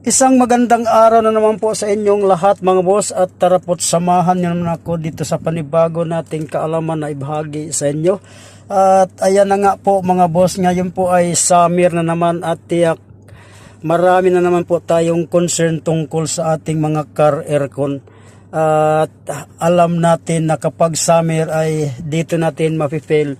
Isang magandang araw na naman po sa inyong lahat mga boss, at tara po't samahan niyo naman ako dito sa panibago nating kaalaman na ibahagi sa inyo. At ayan na nga po mga boss, ngayon po ay summer na naman at tiyak marami na naman po tayong concern tungkol sa ating mga car aircon. At alam natin na kapag summer ay dito natin mafe-feel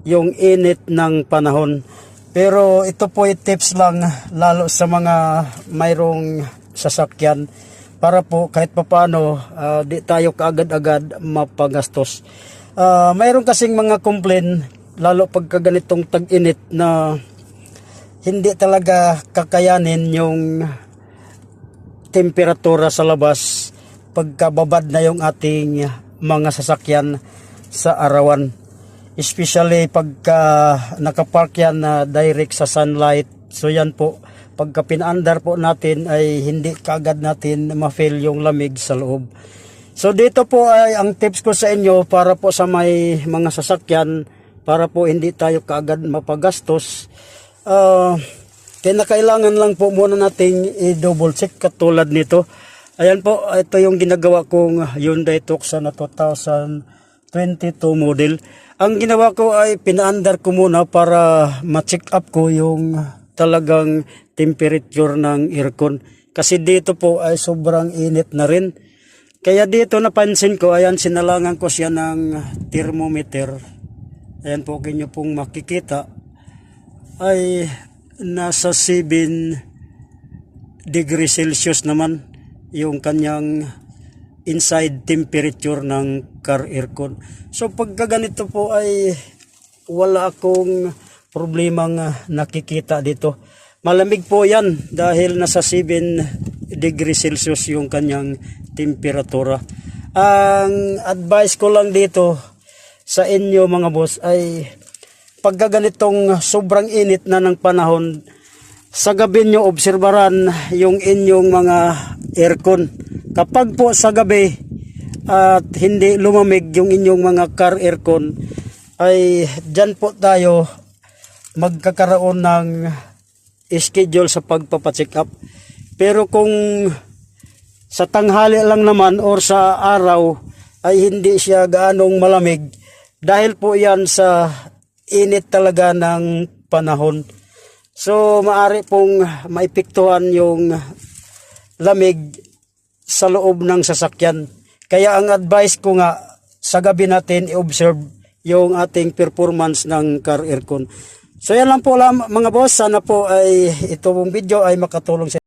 yung init ng panahon. Pero ito po ay tips lang lalo sa mga mayroong sasakyan para po kahit papano di tayo kaagad-agad mapagastos. Mayroon kasing mga complaint lalo pagka ganitong tag-init na hindi talaga kakayanin yung temperatura sa labas pagkababad na yung ating mga sasakyan sa arawan. Especially pagka nakapark yan na direct sa sunlight. So yan po, pagka pinaandar po natin ay hindi kaagad natin ma-feel yung lamig sa loob. So dito po ay ang tips ko sa inyo para po sa may mga sasakyan, para po hindi tayo kaagad mapagastos. Kinakailangan lang po muna nating i-double check katulad nito. Ayan po, ito yung ginagawa kong Hyundai Tucson na 2022 model. Ang ginawa ko ay pinaandar ko muna para ma-check up ko yung talagang temperature ng aircon. Kasi dito po ay sobrang init na rin. Kaya dito napansin ko, ayan sinalangan ko siya ng thermometer. Ayan po kinyo pong makikita ay nasa 7 degrees Celsius naman yung kanyang inside temperature ng car aircon. So pagka ganito po ay wala akong problemang nakikita dito. Malamig po yan dahil nasa 7 degrees Celsius yung kanyang temperatura. Ang advice ko lang dito sa inyo mga boss ay pagka ganitong sobrang init na ng panahon, sa gabi nyo obserbaran yung inyong mga aircon. Kapag po sa gabi at hindi lumamig yung inyong mga car aircon, ay dyan po tayo magkakaroon ng schedule sa pagpapacheck up. Pero kung sa tanghali lang naman or sa araw ay hindi siya gaanong malamig, dahil po yan sa init talaga ng panahon. So maaari pong maipiktuhan yung lamig sa loob ng sasakyan. Kaya ang advice ko nga, sa gabi natin i-observe yung ating performance ng car aircon. So yan lang po mga boss, sana po ay itong video ay makatulong sa